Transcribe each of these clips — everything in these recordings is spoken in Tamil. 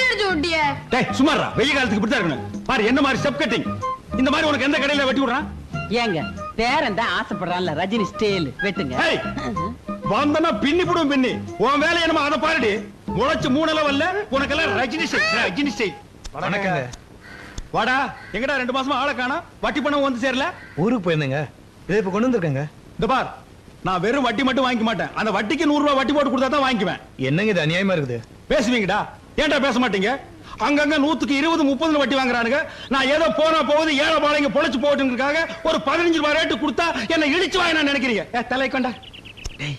அடிச்சு விட்டிய. டேய் சும்மாடா, வெயில் காலத்துக்கு இப்படி தான் இருக்கணும். பாரு என்ன மாதிரி ஸ்டெப் கட்டிங். இந்த மாதிரி உனக்கு எந்த கடையில வெட்டி விடுறான்? ஏங்க பேரன் தான் ஆசைப்படுறான்ல, ரஜினி ஸ்டைல் வெட்டுங்க. வந்தனா பின்னி போடும் பின்னி. உன் வேலை என்னமா அதை பாருடி. முளைச்சு 3 லெவல்ல உனக்கெல்லாம் ரஜினி ஸ்டைல். வணக்கங்க. வாடா, எங்கடா 2 மாசமா ஆளை காணோம்? வட்டி பணம் வந்து சேரல? ஊருக்கு போயிருந்தேங்க. இதை இப்ப கொண்டு வந்திருக்கேங்க. இந்த பார், நான் வெறும் வட்டி மட்டும் வாங்கிக்க மாட்டேன். அந்த வட்டிக்கு 100 ரூபாய் வட்டி போட்டு கொடுத்தா தான் வாங்கிக்குவேன். என்னங்க இது அநியாயமா இருக்குது? பேசுவீங்கடா, ஏன்டா பேச மாட்டீங்க? அங்கங்க 100க்கு 20, 30 வட்டி வாங்குறானுங்க. நான் ஏதோ போனா போகுது ஏழை பாளைங்க பொழைச்சு போட்டுங்கிறதுக்காக ஒரு 15 ரூபாய் ரேட்டு கொடுத்தா என்ன இடிச்சு வாங்க நான் நினைக்கிறீங்க? தலை கொண்டா. டேய்,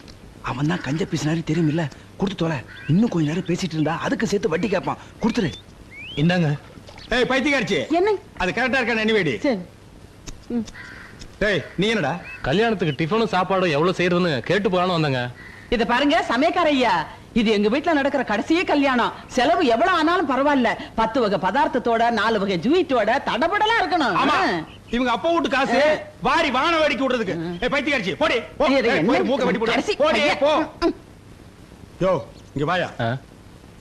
அவன் தான் கஞ்ச பேசினாரு தெரியுமில்ல, கொடுத்து தொலை. இன்னும் கொஞ்ச நேரம் பேசிட்டு இருந்தா அதுக்கு சேர்த்து வட்டி கேட்பான். கொடுத்துரு. இந்தாங்க. ஏய் பைத்தியக்காரச்சி, என்ன அது கரெக்டா இருக்கா? எனிவேடி. டேய் நீ என்னடா? கல்யாணத்துக்கு டிஃபனும் சாப்பாடும் எவ்வளவு செய்யறதுன்னு கேட்டு போறான்னு வந்தாங்க. இத பாருங்க சமயக்கார ஐயா, இது எங்க வீட்டுல நடக்கிற கடைசியே கல்யாணம். செலவு எவ்வளவு ஆனாலும் பரவாயில்ல. 10 வகை பதார்த்தத்தோட 4 வகை ஜூயிட்டோட தடபடலா இருக்கணும். ஆமா, இவங்க அப்பா வீட்டு காசு வாரி வான வேடிக்கை விடுறதுக்கு. ஏய் பைத்தியக்காரச்சி, போடி போ. போய் மூக்க வெட்டி போடு. போடி போ. யோ இங்க வாயா.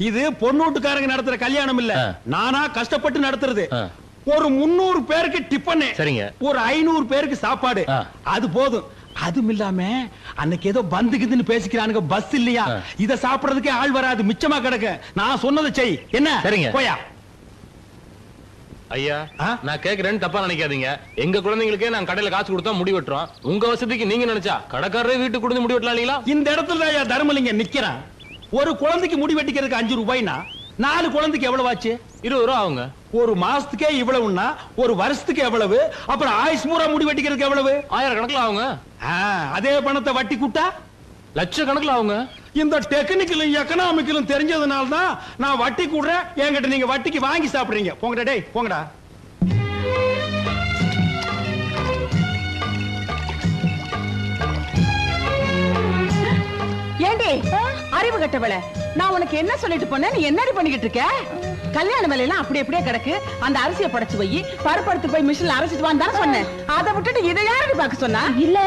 இது பொண்ணு வீட்டுக்காரங்க நடத்துற கல்யாணம் இல்ல, நானா கஷ்டப்பட்டு நடத்துறது. ஒரு 300 பேருக்கு டிஃபன், சரிங்க, ஒரு 500 பேருக்கு சாப்பாடு, அது போதும். அதுவும் இல்லாம அன்னைக்கு ஏதோ பந்துக்குதுன்னு பேசிக்கிறானுங்க, பஸ் இல்லையா, இத சாப்பிடுறதுக்கே ஆள் வராது, மிச்சமா கிடக்கு. நான் சொன்னதை செய். என்ன? சரிங்க. போயா. ஐயா, நான் கேக்குறேன்னு தப்பா நினைக்காதீங்க. எங்க குழந்தைங்களுக்கே நான் கடையில காசு கொடுத்தா முடி வெட்டுறோம். உங்க வசதிக்கு நீங்க நினைச்சா கடைக்காரரே வீட்டுக்கு கொடுத்து முடி வெட்டலாம் இல்லீங்களா? இந்த இடத்துல ஐயா தர்மலிங்க நிக்கிறான். ஒரு குழந்தைக்கு முடி வெட்டிக்கிறதுக்கு 5 ரூபாய்னா 4 குழந்தைக்கு எவ்வளவு ஆச்சு? 20 ரூபா ஆகுங்க. ஒரு மாசத்துக்கே இவ்வளவுன்னா ஒரு வருஷத்துக்கு எவ்வளவு? அப்புறம் ஆயுஷ் பூரா முடி வெட்டிக்கிறதுக்கு எவ்வளவு? 1000 கணக்குல ஆகுங்க. அதே பணத்தை வட்டி கூட்டா லட்ச கணக்குல ஆகுங்க. இந்த டெக்னிக்கலும் எக்கனாமிக்கலும் தெரிஞ்சதுனால தான் நான் வட்டி கூடுறேன். என்கிட்ட நீங்க வட்டிக்கு வாங்கி சாப்பிடுறீங்க. போங்கடா டேய், போங்கடா. ஏண்டி அறிவு கட்டவள, நான் உனக்கு என்ன சொல்லிட்டு போனேன்? நீ என்னடி பண்ணிக்கிட்டு இருக்க? கல்யாண வேலையெல்லாம் அப்படியே கிடக்கு. அந்த அரிசியை படைச்சு போய் பருப்படுத்து போய் மிஷின்ல அரைச்சிட்டு வான்னு தானே சொன்னேன். அதை விட்டுட்டு இதை யாரடி பார்க்க சொன்னா? இல்ல,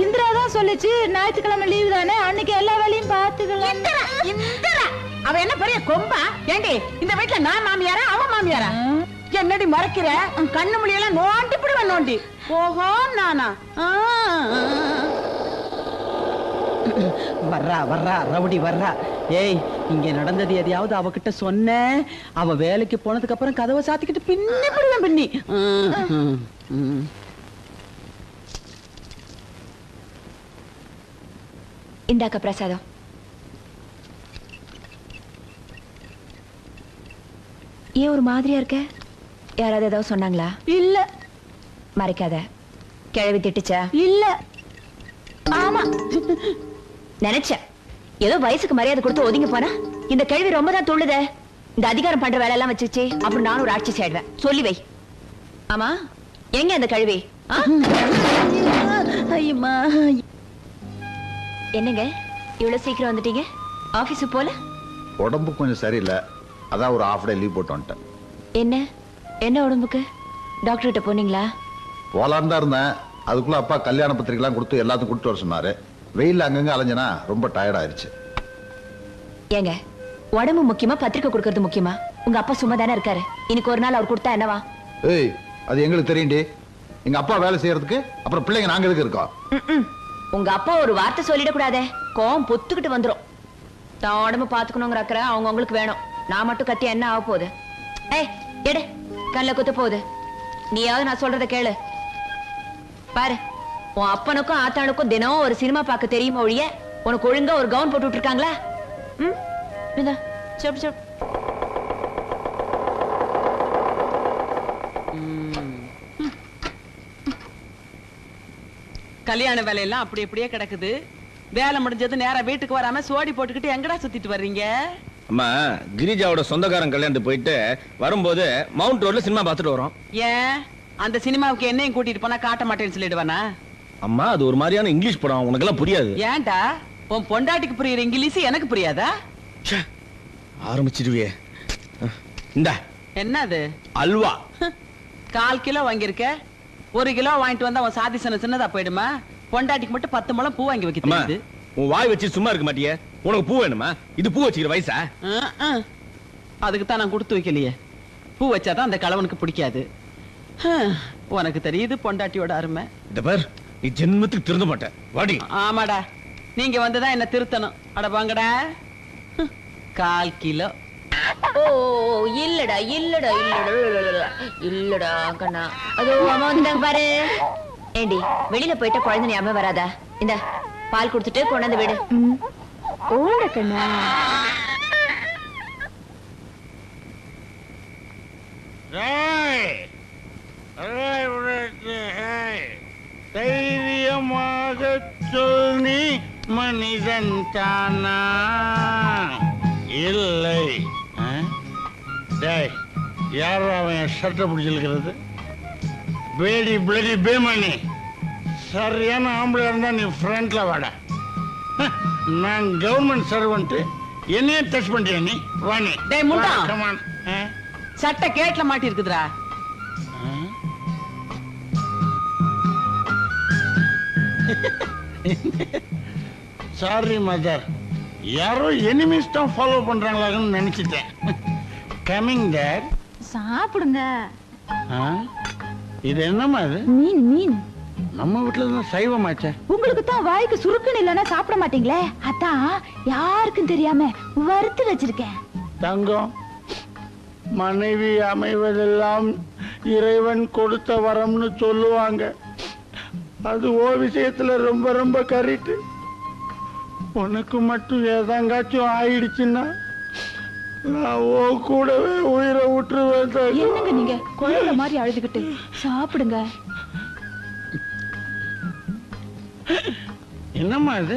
இந்திரா தான் சொல்லுச்சு, ஞாயிற்றுக்கிழமை லீவு தானே, அன்னைக்கு எல்லா வேலையும் பாத்துக்கலாம். இந்திரா அவ என்ன பெரிய கொம்பா? ஏண்டி இந்த வீட்டுல நான் மாமியாரா அவ மாமியாரா? என்னடி மறைக்கிற? கண்ணு மொழியெல்லாம் நோண்டி பிடுவேன் நோண்டி. ஓஹோ நானா? வர்றா ரவுடி வர்றா. ஏய், இங்க நடந்தது எதையாவது அவகிட்ட சொன்ன, அவ வேலைக்கு போனதுக்கு அப்புறம் கதவை சாத்திக்கிட்டு பின்னி பிடுவேன் பின்னி. இந்தாக்க பிரசாதம். ஏன் ஒரு மாதிரியா இருக்க? யாராவது ஏதாவது சொன்னாங்களா? இல்ல. மறைக்காத. கிழவி திட்டுச்சா? இல்ல. ஆமா, நினைச்சேன் ஏதோ வயசுக்கு மரியாதை கொடுத்து ஒதுங்கி போனா. இந்த கேள்வி ரொம்ப தான் தொழுத. இந்த அதிகாரம் பண்ற வேலை எல்லாம் வச்சுச்சு, அப்புறம் நானும் ஒரு ஆட்சி செய்வேன். சொல்லி வை. ஆமா, எங்க அந்த கழுவி? என்னங்க இவ்வளவு சீக்கிரம் வந்துட்டீங்க? ஆபீஸுக்கு போல? உடம்பு கொஞ்சம் சரியில்லை, அதான் ஒரு ஹாஃப் டே லீவ் போட்டு வந்துட்டேன். என்ன உடம்புக்கு? டாக்டர் கிட்ட போனீங்களா? போலான்னு தான் இருந்தேன். அதுக்குள்ள அப்பா கல்யாண பத்திரிகைலாம் கொடுத்து எல்லாத்தையும் கொடுத்து வர சொன்னாரு. வெயில் அங்கங்க அலைஞ்சனா ரொம்ப டயர்ட் ஆயிருச்சு. ஏங்க, உடம்பு முக்கியமா பத்திரிக்கை கொடுக்கறது முக்கியமா? உங்க அப்பா சும்மா தானே இருக்காரு. இன்னைக்கு ஒரு நாள் அவர் கொடுத்தா என்னவா? ஏய், அது எங்களுக்கு தெரியும்டி. எங்க அப்பா வேலை செய்யறதுக்கு அப்புறம் பிள்ளைங்க நாங்க எதுக்கு இருக்கோம்? உங்க அப்பா ஒரு வார்த்தை சொல்லிடக்கூடாதே, கோவம் பொத்துக்கிட்டு வந்துரும். தான் உடம்பு பாத்துக்கணுங்கிற அக்கறை அவங்க உங்களுக்கு வேணும். நான் மட்டும் கத்தி என்ன ஆக போகுது? ஏய் எடு, கல்ல குத்த போகுது. நீயாவது நான் சொல்றத கேளு. பாரு, உன் அப்பனுக்கும் ஆத்தானுக்கும் தினம் ஒரு சினிமா பார்க்க தெரியுமா ஒழிய உனக்கு ஒழுங்கா ஒரு கவுன் போட்டு விட்டுருக்காங்களா? கல்யாண வேலையெல்லாம் அப்படி அப்படியே கிடக்குது. வேலை முடிஞ்சது நேரா வீட்டுக்கு வராம சோடி போட்டுக்கிட்டு எங்கடா சுத்திட்டு வர்றீங்க? அம்மா, கிரிஜாவோட சொந்தக்காரன் கல்யாணத்துக்கு போயிட்டு வரும்போது மவுண்ட் ரோட்ல சினிமா பார்த்துட்டு வரோம். ஏன் அந்த சினிமாவுக்கு என்னையும் கூட்டிட்டு போனா காட்ட மாட்டேன்னு சொல்லிடுவானா? அம்மா, அது ஒரு மாதிரியான இங்கிலீஷ் படம், உனக்கு எல்லாம் புரியாது. ஏன்டா, உன் பொண்டாட்டிக்கு புரியுற இங்கிலீஷ் எனக்கு புரியாதா? ஆரம்பிச்சிடுவே. இந்தா என்னது? அல்வா. 1/4 கிலோ வாங்கியிருக்க. 1 கிலோ வாங்கிட்டு வந்தா உன் சாதி சின்னதா போயிடுமா? பொண்டாட்டிக்கு மட்டும் 10 முழம் பூ வாங்கி வைக்க தெரியுது. உன் வாய் வச்சு சும்மா இருக்க மாட்டியே. உனக்கு பூ வேணுமா? இது பூ வச்சுக்கிற வயசா? அதுக்கு தான் நான் கொடுத்து வைக்கலையே. பூ வச்சாதான் அந்த கலவனுக்கு பிடிக்காது. உனக்கு தெரியுது பொண்டாட்டியோட அருமை. இந்த பார், நீ ஜென்மத்துக்கு திருந்த மாட்டேன். வாடி. ஆமாடா, நீங்க வந்துதான் என்ன திருத்தணும். அட வாங்கடா. 1/4 கிலோ. ஓ இல்லடா இல்லடா இல்லடா இல்லடா கண்ணா. அதோ அம்மா வந்துட்டாங்க பாரு. ஏண்டி வெளியில போயிட்ட குழந்தை ஞாபகம் வராதா? இந்த பால் குடுத்துட்டு கொண்டாந்து விடு. ஓட கண்ணா. தைரியமாக சொல், நீ மனிதன் தானா? இல்லை. யாரோ அவன் சட்டை பிடிச்சிருக்கிறது? பேடி பிளடி பேமணி, சரியான ஆம்பளை இருந்தா நீ ஃப்ரண்ட்ல வாடா. நான் கவர்மெண்ட் சர்வெண்ட், என்னையே டச் பண்றியா நீ? வாணி டேய் முண்டா, கமான். சட்டை கேட்ல மாட்டி இருக்குதுடா. சாரி மதர், யாரோ எனிமீஸ் தான் ஃபாலோ பண்றாங்களான்னு நினைச்சிட்டேன். Coming there. சாப்பிடுங்க. இது என்னமா இது? மீன் மீன். நம்ம வீட்டுல தான் சைவமாச்சே. உங்களுக்கு தான் வாய்க்கு சுருக்குன்னு இல்லைன்னா சாப்பிட மாட்டீங்களே, அதான் யாருக்கும் தெரியாம வறுத்து வச்சிருக்கேன். தங்கம், மனைவி அமைவதெல்லாம் இறைவன் கொடுத்த வரம்னு சொல்லுவாங்க. அது ஓ விஷயத்துல ரொம்ப ரொம்ப கரெக்ட். உனக்கு மட்டும் ஏதாங்காச்சும் ஆயிடுச்சுன்னா நான் ஓ கூடவே உயிரை விட்டுருவேன். என்னங்க நீங்க குழந்தை மாதிரி அழுதுகிட்டு? சாப்பிடுங்க. என்னம்மா இது?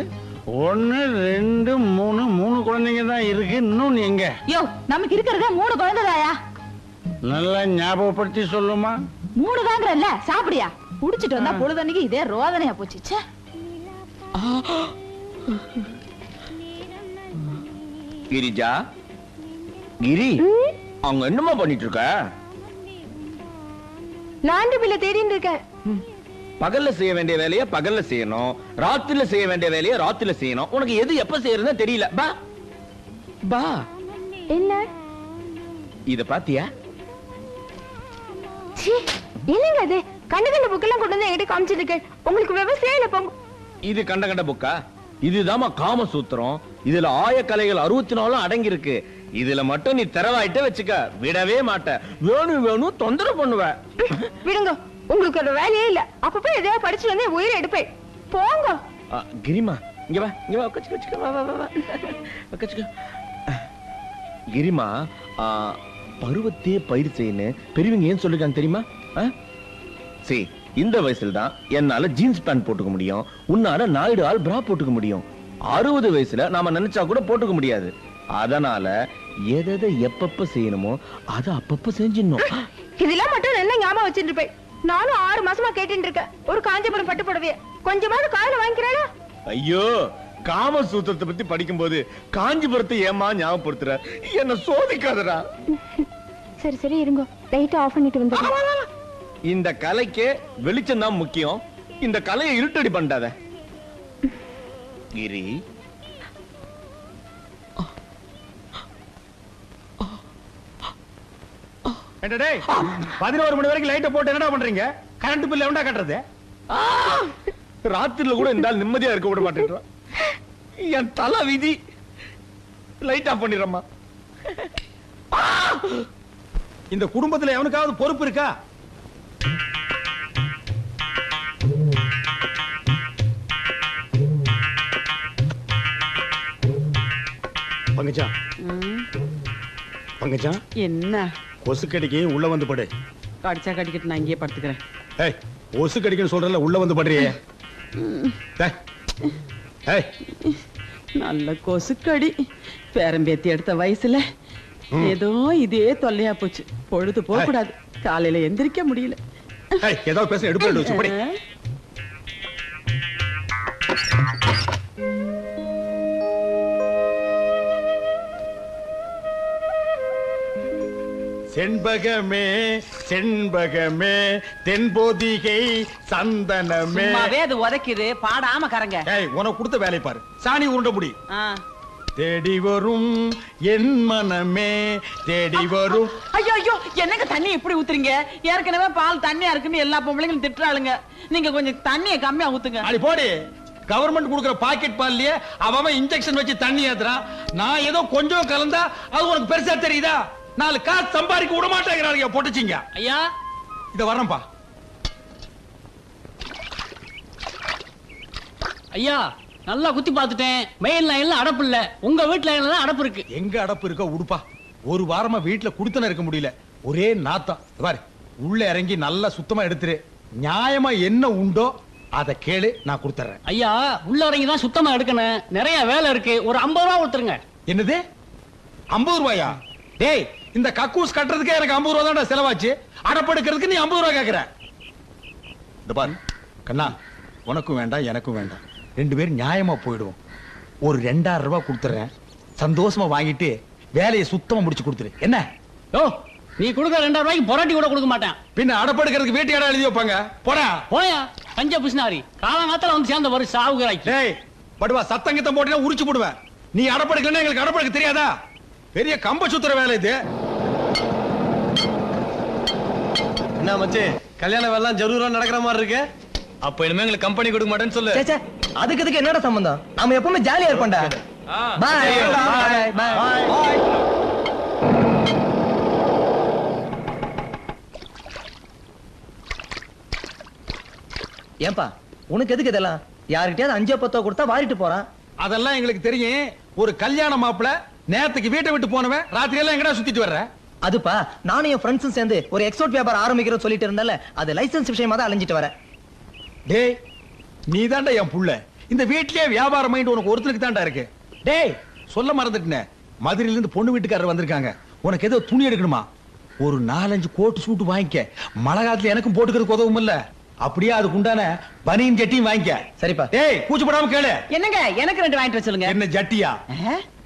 1 2 3 குழந்தைங்க தான் இருக்கு. இன்னும் எங்க? யோ, நமக்கு இருக்கிறதே 3 குழந்தைதாயா? நல்லா ஞாபகப்படுத்தி சொல்லுமா. 3 தாங்கறல்ல, சாப்பிடியா? குடிச்சிட்டு வந்தா பொழுதன்னைக்கு இதே ரோதனையா போச்சு. ச்சே. கிரிஜா, கிரி, அவங்க என்னமா பண்ணிட்டு இருக்க? லாண்டரி பில்ல தேடிட்டு இருக்கேன். பகல்ல செய்ய வேண்டிய வேலையை பகல்ல செய்யணும், ராத்திரில செய்ய வேண்டிய வேலையை ராத்திரில செய்யணும். உனக்கு எது எப்ப செய்யறதுன்னு தெரியல. பா பா. என்ன இத பாத்தியா? என்னங்க அது? கண்ட கண்ட புக்கெல்லாம் கொண்டு வந்து என்கிட்ட காமிச்சிட்டு இருக்கு. உங்களுக்கு விவசாயம் இல்ல போங்க. இது கண்ட கண்ட புக்கா? இதுதாமா காமசூத்திரம். இதுல ஆயக்கலைகள் 64 அடங்கி இருக்கு. இதுல மட்டும் நீ திறவாயிட்ட வச்சுக்க, விடவே மாட்ட. வேணும் வேணும் தொந்தரவு பண்ணுவ. விடுங்க, உங்களுக்கு ஒரு வேலையே இல்ல. அப்பப்ப எதையா படிச்சு வந்து உயிரை எடுப்பேன். போங்க. கிரிமா, இங்க வா, இங்க வா. கச்சுக்க வா வா வா. கச்சுக்க. கிரிமா, பருவத்தே பயிர் செய்யணும் பெரியவங்க ஏன் சொல்லிருக்காங்க தெரியுமா? சரி, இந்த வயசுல தான் என்னால ஜீன்ஸ் பேண்ட் போட்டுக்க முடியும், உன்னால நாயுடு ஆள் பிரா போட்டுக்க முடியும். 60 வயசுல நாம நினைச்சா கூட போட்டுக்க முடியாது. அதனால எதை எப்பப்ப செய்யணுமோ அதை அப்பப்ப செஞ்சிடணும். இதெல்லாம் மட்டும் என்ன ஞாபகம் வச்சுட்டு இருப்பேன். நானும் 6 மாசமா கேட்டுட்டு இருக்கேன். ஒரு காஞ்சிபுரம் பட்டு புடவைய கொஞ்சமாவது காயில வாங்கிக்கிறேனா? ஐயோ, காமசூத்திரத்தை பத்தி படிக்கும் போது காஞ்சிபுரத்தை ஏமா ஞாபகப்படுத்துற? என்ன சோதிக்காதடா. சரி சரி இருங்க, லைட் ஆஃப் பண்ணிட்டு வந்து. இந்த கலைக்கு வெளிச்சம் தான் முக்கியம். இந்த கலையை இருட்டடி பண்ணாத கிரி. என்னடே 11 மணி வரைக்கும் லைட்ட போட்டு என்னடா பண்றீங்க? கரண்ட் பில் எவன்டா கட்டுறது? ராத்திரில கூட இந்த நிம்மதியா இருக்க விட மாட்டேன். என் தலை விதி. லைட் ஆஃப் பண்ணிடுறமா. இந்த குடும்பத்துல எவனுக்காவது பொறுப்பு இருக்கா? பங்கஜா, பங்கஜா, என்ன கொசு கடிக்கு உள்ள வந்து படு. கடிச்சா கடிக்கிட்டு நான் இங்கேயே படுத்துக்கிறேன். ஏய், கொசு கடிக்குன்னு சொல்றல, உள்ள வந்து படுறியே. ஏய், நல்ல கொசுக்கடி. பேரம்பேத்தி எடுத்த வயசுல ஏதோ இதே தொல்லையா போச்சு. பொழுது போக கூடாது, காலையில எந்திரிக்க முடியல. ஏய், ஏதாவது பேச எடுப்பு படி. செண்பகமே செண்பகமே தென்போதிகை சந்தனமே. அது உதைக்குது, பாடாம கரங்க. ஏய், உனக்கு கொடுத்த வேலை பாரு. சாணி உருண்ட முடி. தேடி வரும் என் மனமே தேடி வரும். ஐயோ ஐயோ என்னங்க தண்ணி இப்படி ஊத்துறீங்க? ஏற்கனவே பால் தண்ணியா இருக்குன்னு எல்லா பொம்பளைங்களும் திட்டுறாளுங்க. நீங்க கொஞ்சம் தண்ணியை கம்மியா ஊத்துங்க. அடி போடி. கவர்மெண்ட் கொடுக்கிற பாக்கெட் பால்லயே அவன் இன்ஜெக்ஷன் வச்சு தண்ணி ஏத்துறான். நான் ஏதோ கொஞ்சம் கலந்தா அது உனக்கு பெருசா தெரியுதா? 4 காசு சம்பாதிக்க விட மாட்டேங்கிறாங்க பொட்டுச்சிங்க. ஐயா இத வரேன்பா. ஐயா நல்லா குத்தி பார்த்துட்டேன். மெயின் லைன்ல அடப்பு இல்ல. உங்க வீட்டு லைன்ல தான் அடப்பு இருக்கு. எங்க அடப்பு இருக்க உடுப்பா. ஒரு வாரமா வீட்டுல குடுத்தன இருக்க முடியல. ஒரே நாத்தம். பாரு உள்ள இறங்கி நல்லா சுத்தமா எடுத்துரு. நியாயமா என்ன உண்டோ அத கேளு, நான் கொடுத்துறேன். ஐயா உள்ள இறங்கி தான் சுத்தமா எடுக்கணும். நிறைய வேலை இருக்கு. ஒரு 50 ரூபா கொடுத்துருங்க. என்னது 50 ரூபாயா? டேய் இந்த கக்கூஸ் கட்டுறதுக்கே எனக்கு 50 ரூபா தான் செலவாச்சு. அடப்படுக்கிறதுக்கு நீ 50 ரூபா கேக்குற. இந்த பாரு கண்ணா, உனக்கும் வேண்டாம் எனக்கும் வேண்டாம். 2 பேரும் நியாயமா போயிடுவோம். ஒரு 2000 ரூபாய் கொடுத்துறேன். சந்தோஷமா வாங்கிட்டு வேலையை சுத்தமா முடிச்சு கொடுத்துரு. என்ன? ஓ நீ கொடுக்க 2000 ரூபாய்க்கு பொராட்டி கூட கொடுக்க மாட்டேன். பின்ன அடப்படுக்கிறதுக்கு வீட்டு இடம் எழுதி வைப்பாங்க. போடா போயா கஞ்ச பிசினாரி. காலங்காத்தால வந்து சேர்ந்த ஒரு சாவுகிறாய்க்கு. டேய் படுவா, சத்தங்கத்தம் போட்டா உரிச்சு போடுவேன். நீ அடப்படுக்கலன்னா எங்களுக்கு அடப்படுக்க தெரியாதா? பெரிய கம்ப சுத்துற வேலை இது. என்ன மச்சி, கல்யாண வேலை ஜரூரா நடக்கிற மாதிரி இருக்கு. அப்ப இனிமே எங்களுக்கு கம்பெனி கொடுக்க மாட்டேன்னு சொல்லு. அதுக்கு என்னடா சம்பந்தம்? நாம எப்பவுமே ஜாலியா இருப்போம்டா. பாய் பாய் பாய். ஏன்பா உனக்கு எதுக்கு இதெல்லாம்? யாருக்கிட்டயாவது 5-10 கொடுத்தா வாரிட்டு போறான். அதெல்லாம் எங்களுக்கு தெரியும். ஒரு கல்யாண மாப்பிள நேத்துக்கு வீட்டை விட்டு போனவன் ராத்திரி எல்லாம் எங்கடா சுத்திட்டு வர்ற? அதுப்பா நானும் என் ஃப்ரெண்ட்ஸும் சேர்ந்து ஒரு எக்ஸ்போர்ட் வியாபாரம் ஆரம்பிக்கிறோம் சொல்லிட்டு இருந்தால, அது லைசன்ஸ் விஷயமா தான் அலைஞ்சிட்டு வரேன். டேய் நீ தாண்டா என் புள்ள. இந்த வீட்லயே வியாபாரம் மைண்ட் உனக்கு ஒருத்தருக்கு தாண்டா இருக்கு. டேய் சொல்ல மறந்துட்டேன். மதுரையில இருந்து பொண்ணு வீட்டுக்காரர் வந்திருக்காங்க. உனக்கு ஏதோ துணி எடுக்கணுமா? ஒரு 4-5 கோட் சூட் வாங்கிக்க. மழை காலத்துல எனக்கும் போட்டுக்கிறதுக்கு உதவும் இல்ல. அப்படியே அதுக்கு உண்டான பனியன் ஜட்டியும் வாங்கிக்க. சரிப்பா. டேய் கூச்சப்படாம கேளு. என்னங்க எனக்கு 2 வாங்கிட்டு வர சொல்லுங்க. என்ன ஜட்டியா?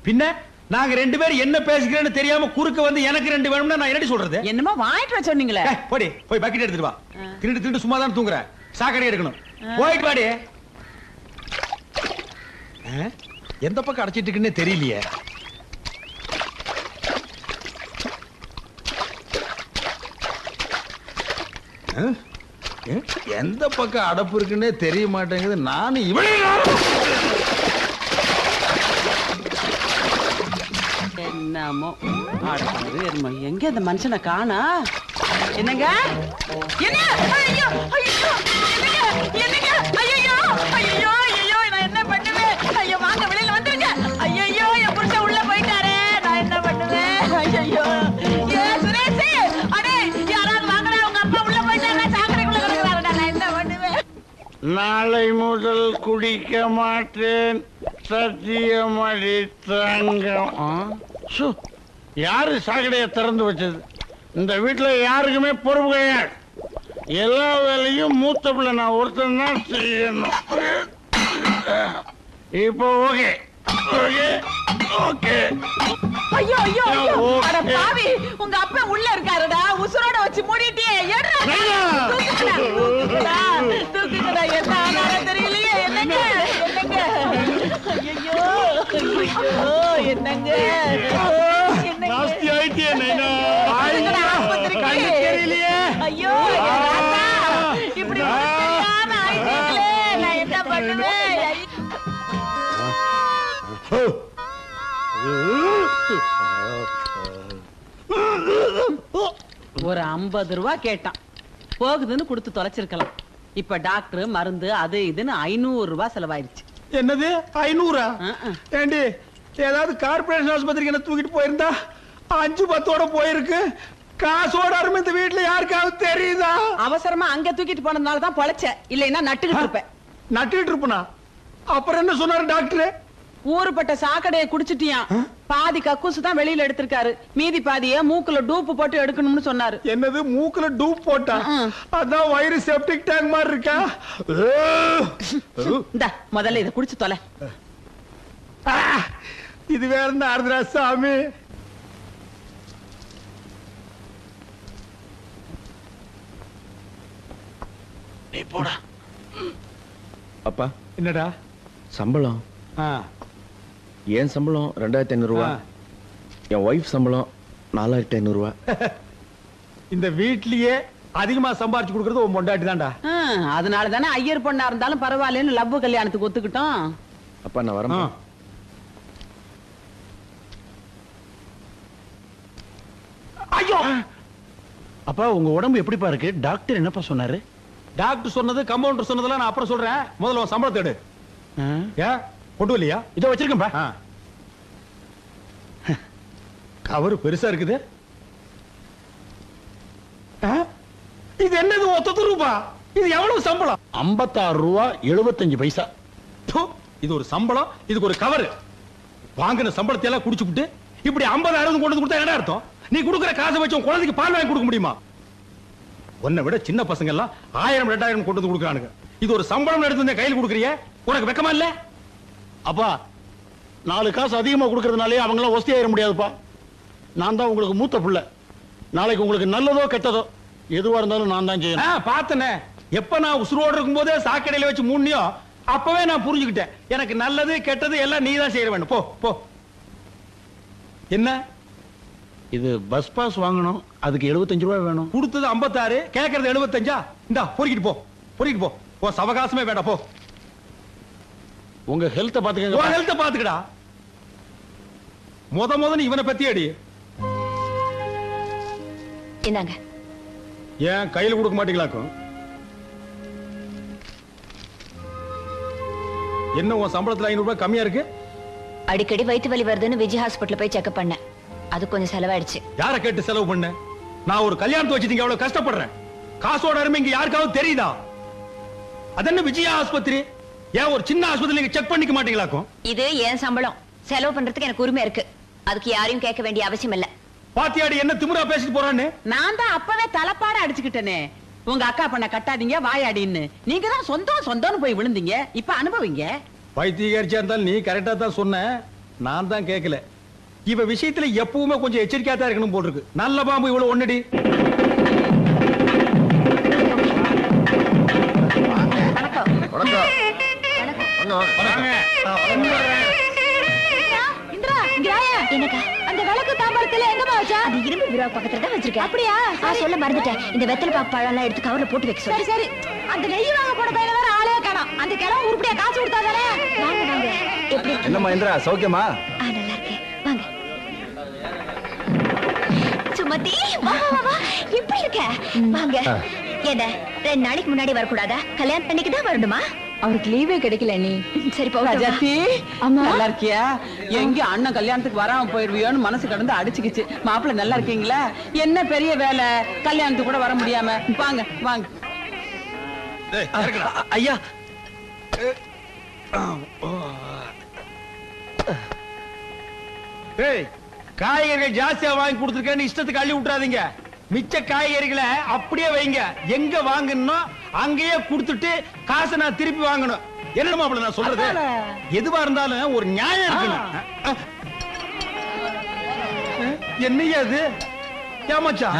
பின்ன நாங்க 2 பேரும் என்ன பேசிக்கிறேன்னு தெரியாம குறுக்க வந்து எனக்கு 2 வேணும்னா நான் என்னடி சொல்றது? என்னமோ வாங்கிட்டு வர சொன்னீங்களே. போடி போய் பக்கெட் எடுத்துட்டு வா. திருட்டு சும்மா தான் தூங்குற. சாக்கடை எடுக்கணும். போயிட்டு வாடி. எந்த பக்கம் அடைச்சிட்டு இருக்குன்னே தெரியலையே. எந்த பக்கம் அடப்பு இருக்குன்னே தெரிய மாட்டேங்குது. நானும் இவளே என்னமோ எங்க இந்த மனுஷனை காணா? என்னங்க? என்ன? ஐயோ ஐயோ என்னங்க? என்னங்க? ஐயோ ஐயோ ஐயோ நான் என்ன பண்ணுவேன்? ஐயோ வாங்க வெளியில வந்துருங்க. ஐயோ என் புருஷன் உள்ள போயிட்டாரே. நான் என்ன பண்ணுவேன்? ஐயோ ஏ சுரேஷ், அடே யாராவது வாங்கடா. உங்க அப்பா உள்ள போயிட்டாரா? சாக்கடைக்குள்ள கிடக்குறாருடா. நான் என்ன பண்ணுவேன்? நாளை முதல் குடிக்க மாட்டேன் சத்தியமடி தங்கம். யாரு சாக்கடையை திறந்து வச்சது? இந்த வீட்டுல யாருக்குமே பொறுப்பு கிடையாது. எல்லா வேலையும் மூத்த பிள்ளை நான் ஒருத்தன் தான் செய்யணும். இப்போ ஓகே ஓகே ஓகே. ஐயோ ஐயோ ஐயோ அட பாவி, உங்க அப்பா உள்ள இருக்காருடா. உசுரோட வச்சு மூடிட்டியே. ஏடா தூக்குடா தூக்குடா. என்ன ஆனாரோ தெரியலையே. என்னங்க என்னங்க? ஐயோ ஐயோ என்னங்க? நாஸ்தி ஆயிட்டியே நைனா. ஆஸ்பத்திரிக்கு தெரியலையே. ஐயோ ராசா, இப்படி தெரியாம ஆயிட்டீங்களே. நான் என்ன பண்ணுவேன்? ஒரு 50 ரூபா கேட்டான். போகுதுன்னு கொடுத்து தொலைச்சிருக்கலாம். இப்ப டாக்டர் மருந்து அது இதுன்னு 500 ரூபாய் செலவாயிருச்சு. என்னது 500? ஏண்டி ஏதாவது கார்பரேஷன் ஆஸ்பத்திரிக்கு என்ன தூக்கிட்டு போயிருந்தா 5-10ஓட போயிருக்கு. காசோட அருமை இந்த வீட்டுல யாருக்காவது தெரியுதா? அவசரமா அங்க தூக்கிட்டு போனதுனால தான் பொழைச்ச. இல்லைன்னா நட்டுக்கிட்டு இருப்பேன். நட்டுக்கிட்டு இருப்பனா? அப்புறம் என்ன சொன்னாரு டாக்டர்? ஊருப்பட்ட சாக்கடையை குடிச்சிட்டியான். பாதி கக்கூசு தான் வெளியில எடுத்திருக்காரு. மீதி பாதிய மூக்குல டூப் போட்டு எடுக்கணும்னு சொன்னாரு. என்னது மூக்குல டூப் போட்டா? அதான் வயிறு செப்டிக் டேங்க் மாதிரி இருக்கா? இந்த முதல்ல இத குடிச்சு தொலை. இது வேற என்ன ஆறுதுரா சாமி? நீ போடா. அப்பா என்னடா சம்பளம்? என் சம்பளம் 2500 ரூபாய், என் ஒய்ஃப் சம்பளம் 4500 ரூபாய். இந்த வீட்லயே அதிகமா சம்பாரிச்சு கொடுக்கறது உன் பொண்டாட்டி தான்டா. அதனால தானே ஐயர் பொண்ணா இருந்தாலும் பரவாயில்லன்னு லவ் கல்யாணத்துக்கு ஒத்துக்கிட்டோம். அப்பா நான் வரேன். ஐயோ அப்பா உங்க உடம்பு எப்படிப்பா இருக்கு? டாக்டர் என்னப்பா சொன்னாரு? டாக்டர் சொன்னது கம்பவுண்டர் சொன்னதெல்லாம் நான் அப்புறம் சொல்றேன். முதல்ல உன் சம்பளத்தை எடு. ஏன் கொண்டு வரலையா? இதோ வச்சிருக்கேன்பா. கவரு பெருசா இருக்குது. இது என்னது? 1 ரூபா. இது எவ்வளவு சம்பளம்? 56 ரூபா 75 பைசா. இது ஒரு சம்பளம், இதுக்கு ஒரு கவர். வாங்கின சம்பளத்தை எல்லாம் குடிச்சுட்டு இப்படி 50,000 கொண்டு வந்து கொடுத்தா என்ன அர்த்தம்? நீ கொடுக்குற காசை வச்சு உன் குழந்தைக்கு பால் வாங்கி கொடுக்க முடியுமா? உன்னை விட சின்ன பசங்க எல்லாம் 1000 2000 கொண்டு வந்து கொடுக்குறானுங்க. இது ஒரு சம்பளம் எடுத்து இந்த கையில் கொடுக்குறிய, உனக்கு வெக்கமா இல்ல? அப்பா 4 காசு அதிகமா கொடுக்கறதுனாலே அவங்க எல்லாம் ஒஸ்தி ஆயிட முடியாதுப்பா. நான் தான் உங்களுக்கு மூத்த பிள்ளை. நாளைக்கு உங்களுக்கு நல்லதோ கெட்டதோ எதுவா இருந்தாலும் நான் தான் செய்யணும். பார்த்தனே, எப்ப நான் உசுரோடு இருக்கும் போதே சாக்கடையில வச்சு மூண்ணியோ அப்பவே நான் புரிஞ்சுக்கிட்டேன். எனக்கு நல்லது கெட்டது எல்லாம் நீ தான் செய்ய வேண்டும். போ போ. என்ன இது பஸ் பாஸ் வாங்கணும், அதுக்கு 75 ரூபாய் வேணும். கொடுத்தது 56, கேட்கறது 75. இந்தா பொறுக்கிட்டு போ, பொறுக்கிட்டு போ. ஓ சவகாசமே வேண்டாம், போ. உங்க ஹெல்த் பாத்துக்கங்க. உன் ஹெல்த் பாத்துக்கடா. முத இவனை பத்தி அடி. என்னங்க ஏன் கையில கொடுக்க மாட்டீங்களாக்கும்? என்ன உன் சம்பளத்துல 500 ரூபாய் கம்மியா இருக்கு? அடிக்கடி வயிற்று வலி வருதுன்னு விஜய் ஹாஸ்பிட்டல் போய் செக்அப் பண்ணேன். அது கொஞ்சம் செலவாயிடுச்சு. யார கேட்டு செலவு பண்ண? நான் ஒரு கல்யாணத்தை வச்சுட்டு எவ்வளவு கஷ்டப்படுறேன். காசோட அருமை இங்க யாருக்காவது தெரியுதா? அதென்ன விஜயா ஆஸ்பத்திரி? ஏன் ஒரு சின்ன ஆஸ்பத்திரி நீங்க செக் பண்ணிக்க மாட்டீங்களாக்கும்? இது ஏன் சம்பளம், செலவு பண்றதுக்கு எனக்கு உரிமை இருக்கு. அதுக்கு யாரையும் கேட்க வேண்டிய அவசியம் இல்ல. பாத்தியாடி என்ன திமிரா பேசிட்டு போறான்னு? நான் தான் அப்பவே தலைப்பாட அடிச்சுக்கிட்டேனே. உங்க அக்கா பண்ண கட்டாதீங்க வாயாடின்னு. நீங்க தான் சொந்தம்னு போய் விழுந்தீங்க. இப்ப அனுபவிங்க. பைத்தியக்காரிச்சா இருந்தாலும் நீ கரெக்டா தான் சொன்ன, நான் தான் கேட்கல. இவ விஷயத்துல எப்பவுமே கொஞ்சம் எச்சரிக்கையா தான் இருக்கணும் போல் இருக்கு. நல்ல பாம்பு இவ்வளவு ஒன்னடி. அந்த விளக்கு தாம்பாளத்துல எங்கமா வச்சா? அது இரும்பு பீரோ பக்கத்துல தான் வச்சிருக்கேன். அப்படியா? சொல்ல மறந்துட்டேன். இந்த வெத்தலை பாக்கு பழம் எல்லாம் எடுத்து கவர்ல போட்டு வைக்க சொல்லு. சரி. அந்த நெய் வாங்க போன பையல வேற ஆளே காணோம். அந்த கிழமை உருப்படியா காசு கொடுத்தாதானே? வாங்க வாங்க. எப்படி என்னம்மா இந்திரா, சௌக்கியமா? நல்லா இருக்கேன். வாங்க. சுமதி வா வா வா. எப்படி இருக்க? வாங்க. என்ன 2 நாளைக்கு முன்னாடி வரக்கூடாதா? கல்யாணம் பண்ணிக்கு தான் வரணுமா? அவருக்கு லீவே கிடைக்கல. நீ சரி போ. ராஜாத்தி நல்லா இருக்கியா? எங்க அண்ணன் கல்யாணத்துக்கு வராம போயிடுவியோன்னு மனசு கடந்து அடிச்சுக்கிச்சு. மாப்பிள்ள நல்லா இருக்கீங்களா? என்ன பெரிய வேலை, கல்யாணத்துக்கு கூட வர முடியாம. வாங்க வாங்க. ஐயா காய்கறிகள் ஜாஸ்தியா வாங்கி கொடுத்துருக்கேன்னு இஷ்டத்துக்கு அள்ளி விட்டுறாதீங்க. மிச்ச காய்கறிகளை அப்படியே வைங்க. எங்க வாங்கணும் அங்கேயே கொடுத்துட்டு காசை நான் திருப்பி வாங்கணும். என்ன மாப்பிள்ள நான் சொல்றது? எதுவா இருந்தாலும் ஒரு நியாயம் இருக்கணும். என்னையா அது? ஏமாச்சா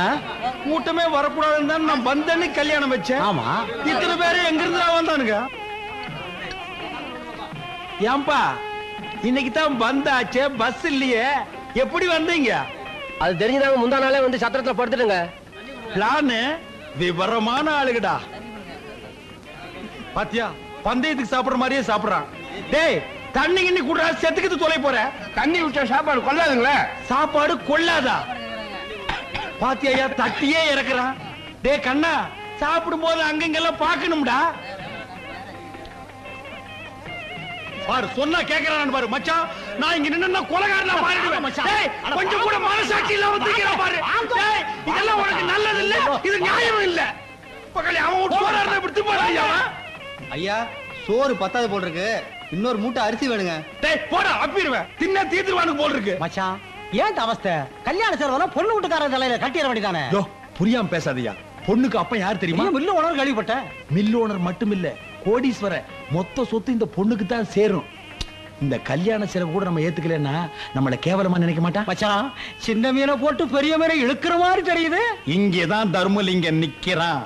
கூட்டமே வரக்கூடாதுன்னு தான் நான் வந்தேன்னு கல்யாணம் வச்சேன். ஆமா, இத்தனை பேரு எங்க இருந்து வந்தானுங்க? ஏன்பா இன்னைக்கு தான் வந்தாச்சே, பஸ் இல்லையே, எப்படி வந்தீங்க? அது தெரிஞ்சதாங்க முந்தா நாளே வந்து சத்திரத்துல படுத்துடுங்க. பிளான் விவரமான ஆளுகடா. பாத்தியா பந்தயத்துக்கு சாப்பிடுற மாதிரியே சாப்பிடுறான். டேய் தண்ணி கிண்ணி கூடுறா, செத்துக்கிட்டு தொலை போற. தண்ணி விட்டா சாப்பாடு கொள்ளாதுங்களே. சாப்பாடு கொள்ளாதா? பாத்தியா தட்டியே இறக்குறான். டே கண்ணா, சாப்பிடும் போது அங்கங்கெல்லாம் பாக்கணும்டா. பாரு சொன்னா கேக்குறான்னு பாரு. மச்சான் நான் இங்க நின்னா கொலைகாரனா மாறிடுவேன் மச்சான். டேய் கொஞ்சம் கூட மனசாட்சி இல்லாம தூக்கிற பாரு. டேய் இதெல்லாம் உனக்கு நல்லது இல்ல, இது நியாயம் இல்ல. பக்கல அவன் சோறாறத விட்டு போறாயா? ஐயா சோறு பத்தாது போல் இருக்கு, இன்னொரு மூட்டை அரிசி வேணுங்க. டேய் போடா அப்பிடுவேன். தின்ன தீத்துவானு போல் இருக்கு. மச்சான் ஏன் அவஸ்தை? கல்யாண செலவெல்லாம் பொண்ணு வீட்டுக்கார தலையில கட்டிட வேண்டியதானே? யோ புரியாம பேசாதயா. பொண்ணுக்கு அப்ப யார் தெரியுமா? மில்லு ஓனர் கேள்விப்பட்டேன். மில் ஓனர் மட்டும் இல்ல, கோடீஸ்வர. மொத்த சொத்து இந்த பொண்ணுக்கு தான் சேரும். இந்த கல்யாண செலவு கூட நம்ம ஏத்துக்கலன்னா நம்மள கேவலமா நினைக்க மாட்டா. மச்சான் சின்ன மீனை போட்டு பெரிய மீனை இழுக்கிற மாதிரி தெரியுது. இங்கதான் தர்மலிங்கம் நிக்கிறான்.